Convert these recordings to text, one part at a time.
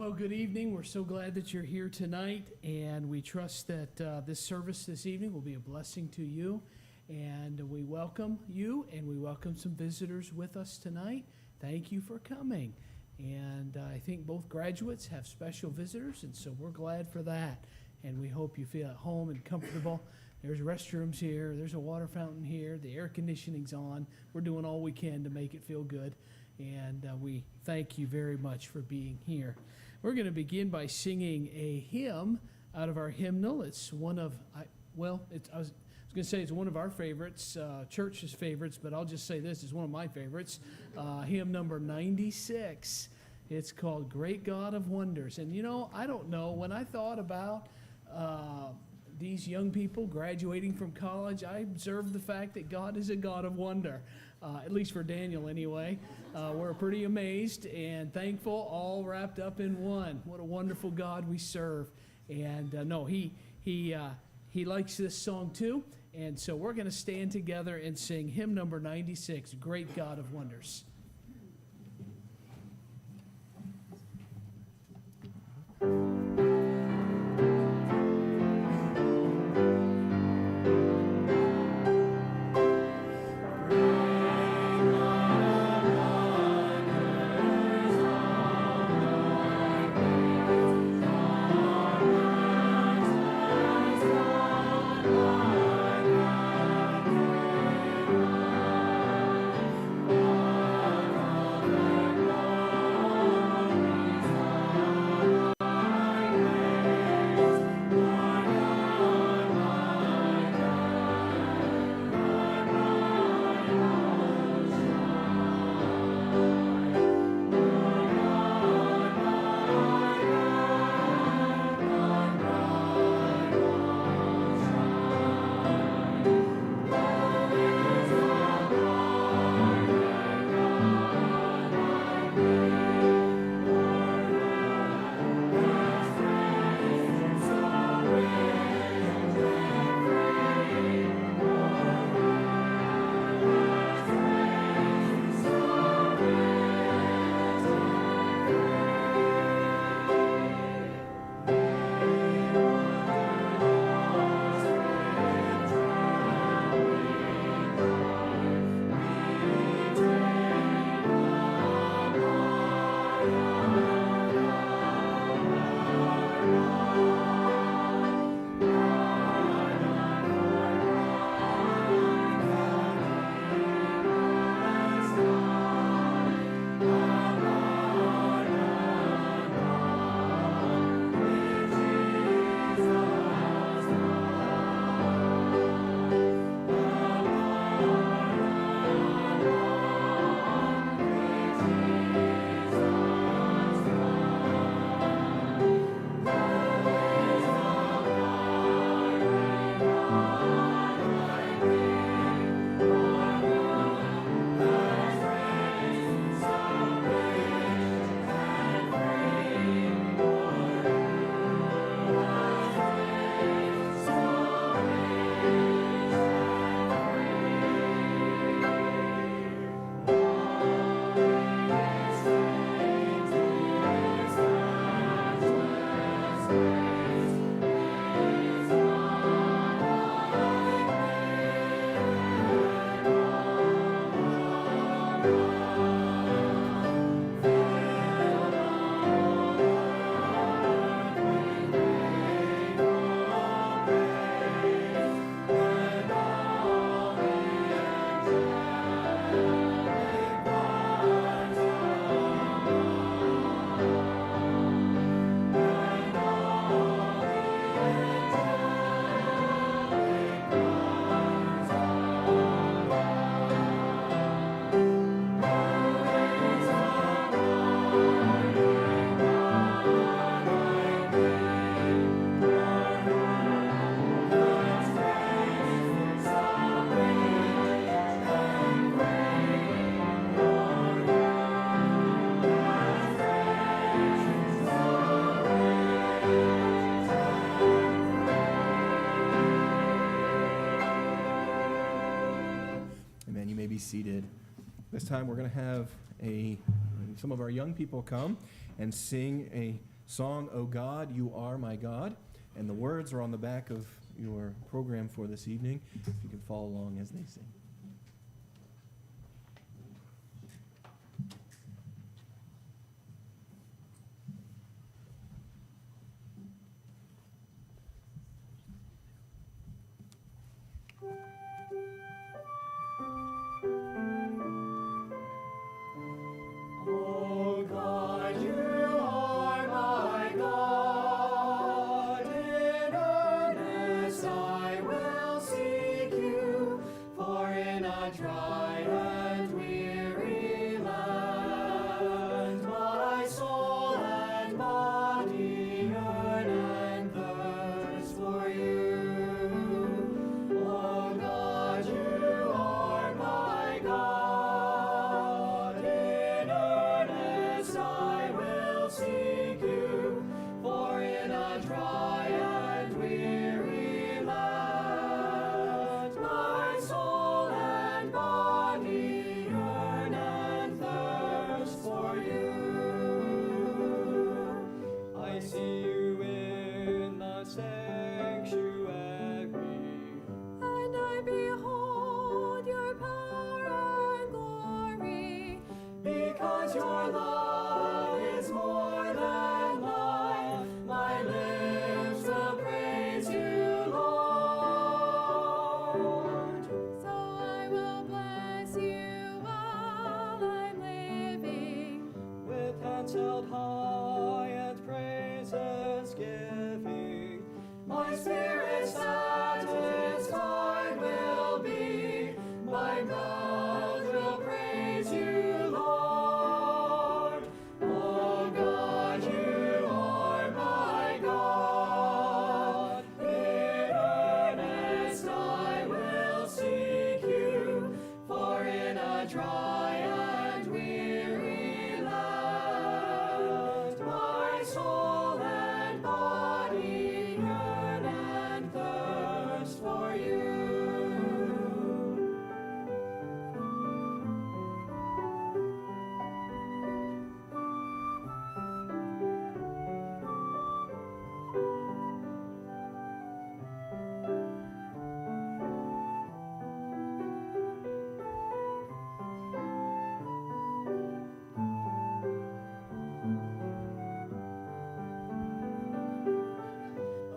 Well, good evening. We're so glad that you're here tonight, and we trust that this service this evening will be a blessing to you. And we welcome you, and we welcome some visitors with us tonight. Thank you for coming. And I think both graduates have special visitors, and so we're glad for that. And we hope you feel at home and comfortable. There's restrooms here. There's a water fountain here. The air conditioning's on. We're doing all we can to make it feel good. And we thank you very much for being here. We're going to begin by singing a hymn out of our hymnal. It's one of, I was going to say it's one of our favorites, church's favorites, but I'll just say this is one of my favorites. Hymn number 96. It's called Great God of Wonders. And you know, I don't know, when I thought about these young people graduating from college, I observed the fact that God is a God of wonder, at least for Daniel anyway. We're pretty amazed and thankful, all wrapped up in one. What a wonderful God we serve. And he likes this song too. And so we're going to stand together and sing hymn number 96, Great God of Wonders. Be seated. This time we're going to have some of our young people come and sing a song, "O God, You Are My God." And the words are on the back of your program for this evening, if you can follow along as they sing. Held high and praises giving, my spirit satisfied will be, my mouth will praise you, Lord. Oh God, you are my God. In earnest I will seek you, for in a dry and weary land, my soul and body yearn and thirst for you.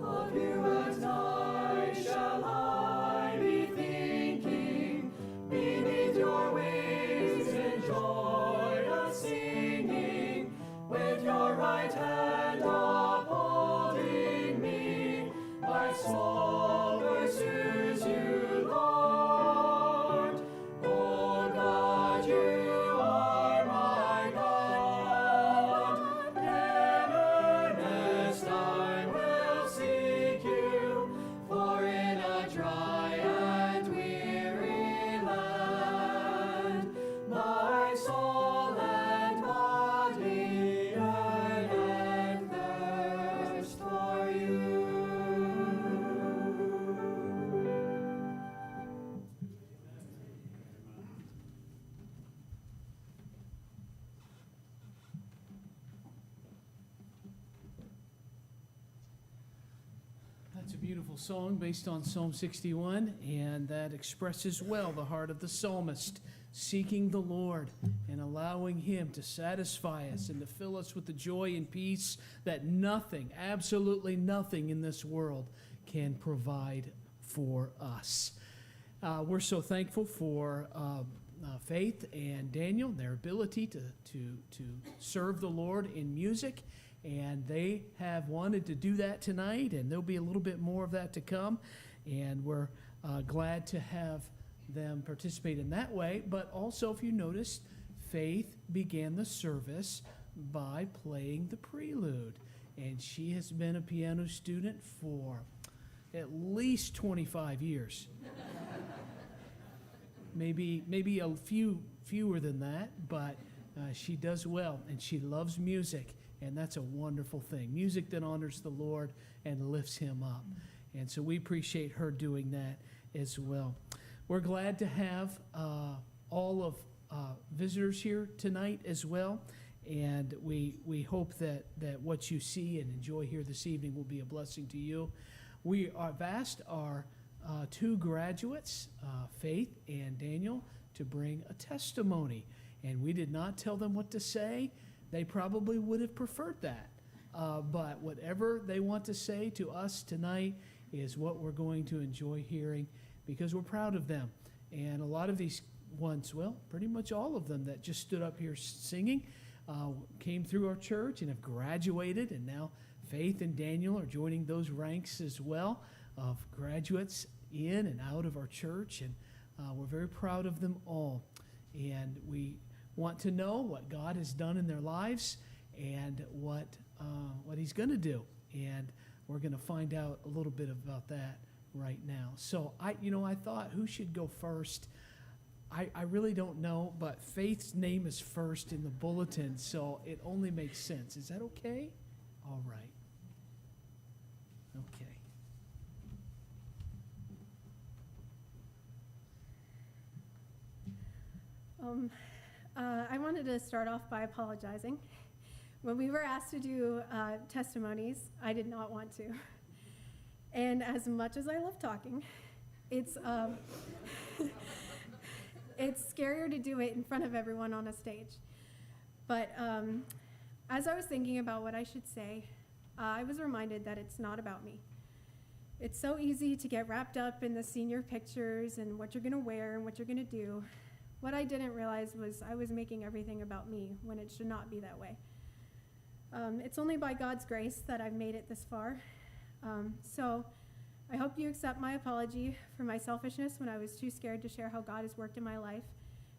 Of you at night shall I be thinking, beneath your wings in joyous singing, with your right hand upholding me, my soul pursues you, Lord. Oh God, you are my God. In earnest I will seek you, for in a dry and weary land, my soul and body yearn and thirst for you. That's a beautiful song based on Psalm 61, and that expresses well the heart of the psalmist, seeking the Lord and allowing Him to satisfy us and to fill us with the joy and peace that nothing, absolutely nothing in this world can provide for us. We're so thankful for Faith and Daniel, their ability to serve the Lord in music. And they have wanted to do that tonight, and there'll be a little bit more of that to come. And we're glad to have them participate in that way. But also, if you noticed, Faith began the service by playing the prelude. And she has been a piano student for at least 25 years. maybe a fewer than that, but she does well, and she loves music. And that's a wonderful thing. Music that honors the Lord and lifts Him up. And so we appreciate her doing that as well. We're glad to have all of visitors here tonight as well. And we hope that what you see and enjoy here this evening will be a blessing to you. We have asked our two graduates, Faith and Daniel, to bring a testimony. And we did not tell them what to say. They probably would have preferred that. But whatever they want to say to us tonight is what we're going to enjoy hearing, because we're proud of them. And a lot of these ones, well, pretty much all of them that just stood up here singing, came through our church and have graduated, and now Faith and Daniel are joining those ranks as well of graduates in and out of our church, and we're very proud of them all. And we want to know what God has done in their lives and what He's going to do, and we're going to find out a little bit about that right now. So I thought, who should go first? I really don't know, but Faith's name is first in the bulletin, so it only makes sense. Is that okay? All right. Okay. I wanted to start off by apologizing. When we were asked to do testimonies, I did not want to. And as much as I love talking, it's it's scarier to do it in front of everyone on a stage. But as I was thinking about what I should say, I was reminded that it's not about me. It's so easy to get wrapped up in the senior pictures and what you're going to wear and what you're going to do. What I didn't realize was I was making everything about me when it should not be that way. It's only by God's grace that I've made it this far. So I hope you accept my apology for my selfishness when I was too scared to share how God has worked in my life.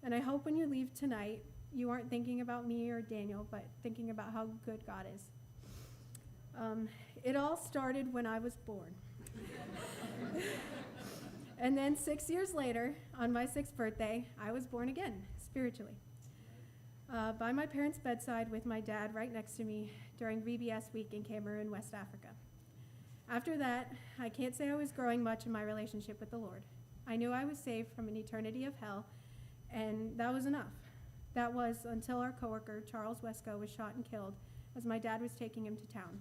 And I hope when you leave tonight, you aren't thinking about me or Daniel, but thinking about how good God is. It all started when I was born. And then 6 years later, on my 6th birthday, I was born again, spiritually. By my parents' bedside with my dad right next to me during VBS week in Cameroon, West Africa. After that, I can't say I was growing much in my relationship with the Lord. I knew I was saved from an eternity of hell, and that was enough. That was until our coworker, Charles Wesco, was shot and killed as my dad was taking him to town.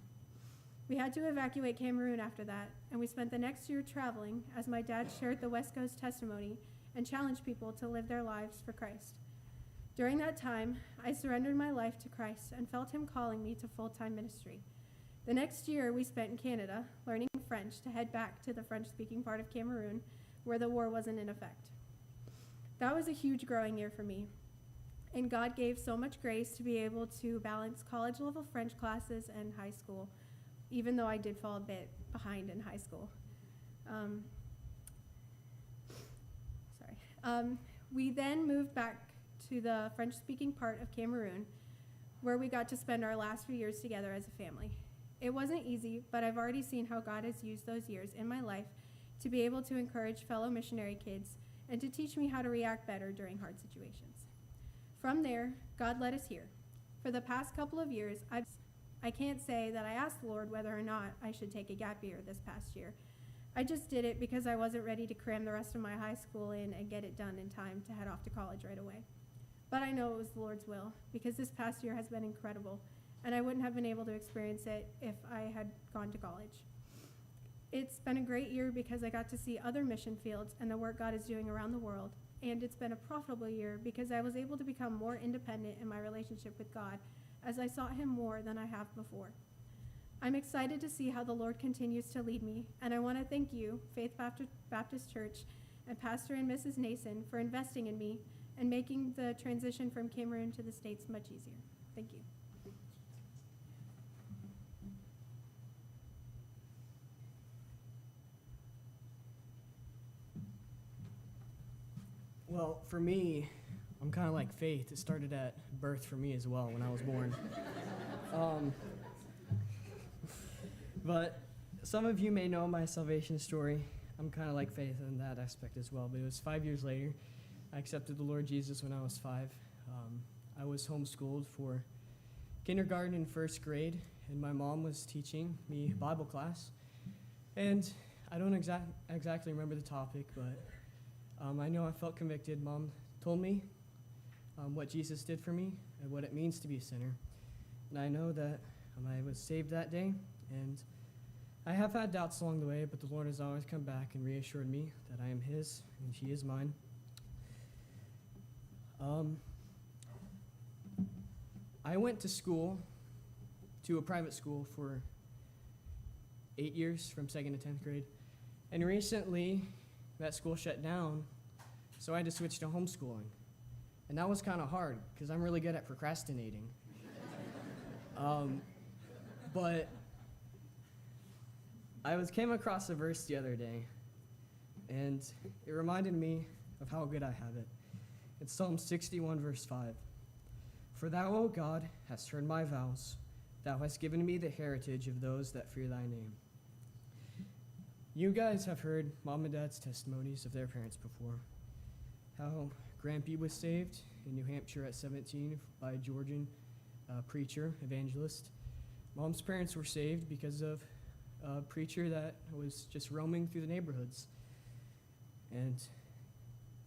We had to evacuate Cameroon after that, and we spent the next year traveling as my dad shared the Wesco's testimony and challenged people to live their lives for Christ. During that time, I surrendered my life to Christ and felt him calling me to full-time ministry. The next year, we spent in Canada learning French to head back to the French-speaking part of Cameroon where the war wasn't in effect. That was a huge growing year for me, and God gave so much grace to be able to balance college-level French classes and high school, even though I did fall a bit behind in high school. We then moved back to the French-speaking part of Cameroon, where we got to spend our last few years together as a family. It wasn't easy, but I've already seen how God has used those years in my life to be able to encourage fellow missionary kids and to teach me how to react better during hard situations. From there, God led us here. For the past couple of years, I can't say that I asked the Lord whether or not I should take a gap year this past year. I just did it because I wasn't ready to cram the rest of my high school in and get it done in time to head off to college right away. But I know it was the Lord's will, because this past year has been incredible, and I wouldn't have been able to experience it if I had gone to college. It's been a great year because I got to see other mission fields and the work God is doing around the world, and it's been a profitable year because I was able to become more independent in my relationship with God as I sought him more than I have before. I'm excited to see how the Lord continues to lead me, and I want to thank you, Faith Baptist Church, and Pastor and Mrs. Nason for investing in me and making the transition from Cameroon to the States much easier. Thank you. Well, for me, I'm kind of like Faith. It started at birth for me as well when I was born. But some of you may know my salvation story. I'm kind of like Faith in that aspect as well. But it was 5 years later. I accepted the Lord Jesus when I was 5. I was homeschooled for kindergarten and first grade, and my mom was teaching me Bible class. And I don't exactly remember the topic, but I know I felt convicted. Mom told me what Jesus did for me and what it means to be a sinner. And I know that I was saved that day, and I have had doubts along the way, but the Lord has always come back and reassured me that I am His and He is mine. I went to a private school for 8 years, from 2nd to 10th grade, and recently that school shut down, so I had to switch to homeschooling. And that was kind of hard, because I'm really good at procrastinating. But I came across a verse the other day, and it reminded me of how good I have it. It's Psalm 61, verse 5. For thou, O God, hast heard my vows. Thou hast given me the heritage of those that fear thy name. You guys have heard Mom and Dad's testimonies of their parents before. How Grampy was saved in New Hampshire at 17 by a Georgian preacher, evangelist. Mom's parents were saved because of a preacher that was just roaming through the neighborhoods. And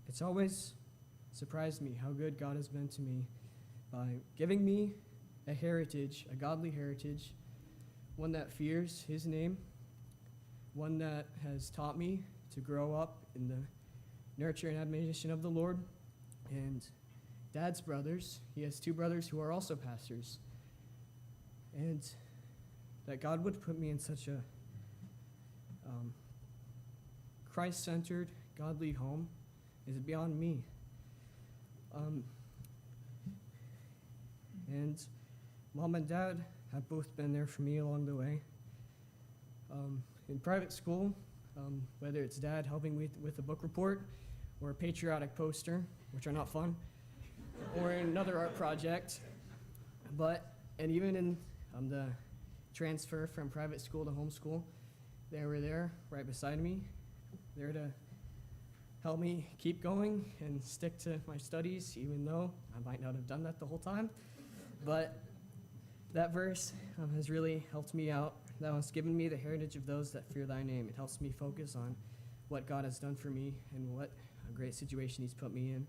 it's always surprised me how good God has been to me by giving me a heritage, a godly heritage, one that fears His name, one that has taught me to grow up in the nurture and admonition of the Lord. And Dad's brothers, he has 2 brothers who are also pastors. And that God would put me in such a Christ-centered, godly home is beyond me. And Mom and Dad have both been there for me along the way. In private school, whether it's Dad helping me with a book report or a patriotic poster, which are not fun, or another art project, and even in the transfer from private school to homeschool, they were there right beside me, there to help me keep going and stick to my studies, even though I might not have done that the whole time. But that verse has really helped me out. That has given me the heritage of those that fear thy name. It helps me focus on what God has done for me and what a great situation He's put me in.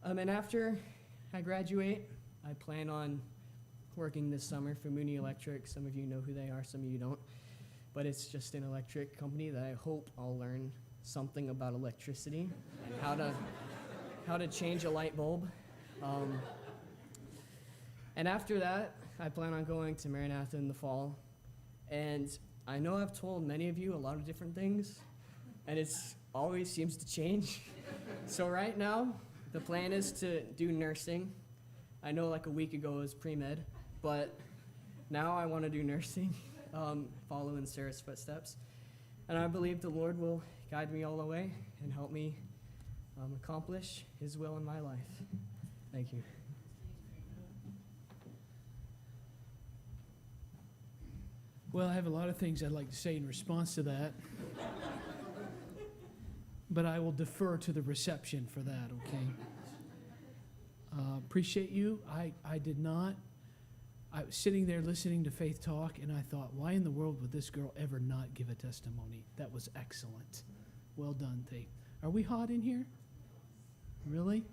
And after I graduate, I plan on working this summer for Mooney Electric. Some of you know who they are, some of you don't. But it's just an electric company that I hope I'll learn something about electricity and how to change a light bulb. And after that, I plan on going to Maranatha in the fall. And I know I've told many of you a lot of different things, and it always seems to change. So right now, the plan is to do nursing. I know like a week ago it was pre-med, but now I want to do nursing, follow in Sarah's footsteps. And I believe the Lord will guide me all the way and help me accomplish His will in my life. Thank you. Well, I have a lot of things I'd like to say in response to that. But I will defer to the reception for that, okay? Appreciate you. I did not. I was sitting there listening to Faith talk, and I thought, why in the world would this girl ever not give a testimony? That was excellent. Well done, Faith. Are we hot in here? Really?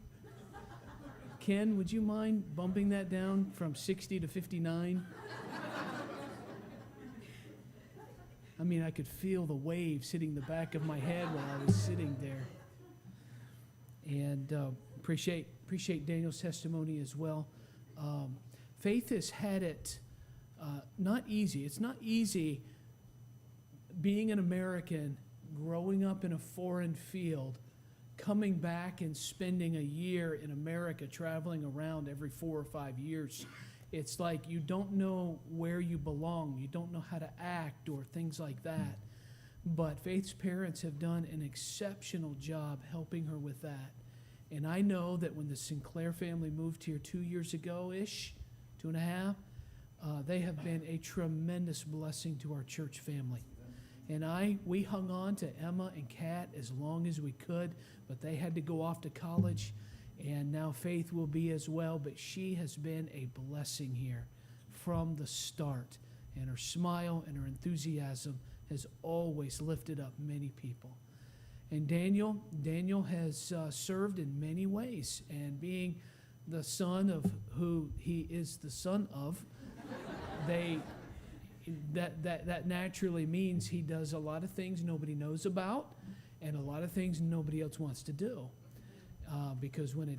Ken, would you mind bumping that down from 60 to 59? I mean, I could feel the waves hitting the back of my head while I was sitting there. And appreciate Daniel's testimony as well. Faith has had it not easy. It's not easy being an American, growing up in a foreign field, coming back and spending a year in America, traveling around every 4 or 5 years. It's like you don't know where you belong. You don't know how to act or things like that. But Faith's parents have done an exceptional job helping her with that. And I know that when the Sinclair family moved here 2 years ago-ish, 2.5, they have been a tremendous blessing to our church family. And we hung on to Emma and Kat as long as we could, but they had to go off to college. And now Faith will be as well, but she has been a blessing here from the start. And her smile and her enthusiasm has always lifted up many people. And Daniel has served in many ways. And being the son of who he is the son of, that naturally means he does a lot of things nobody knows about and a lot of things nobody else wants to do. Because when it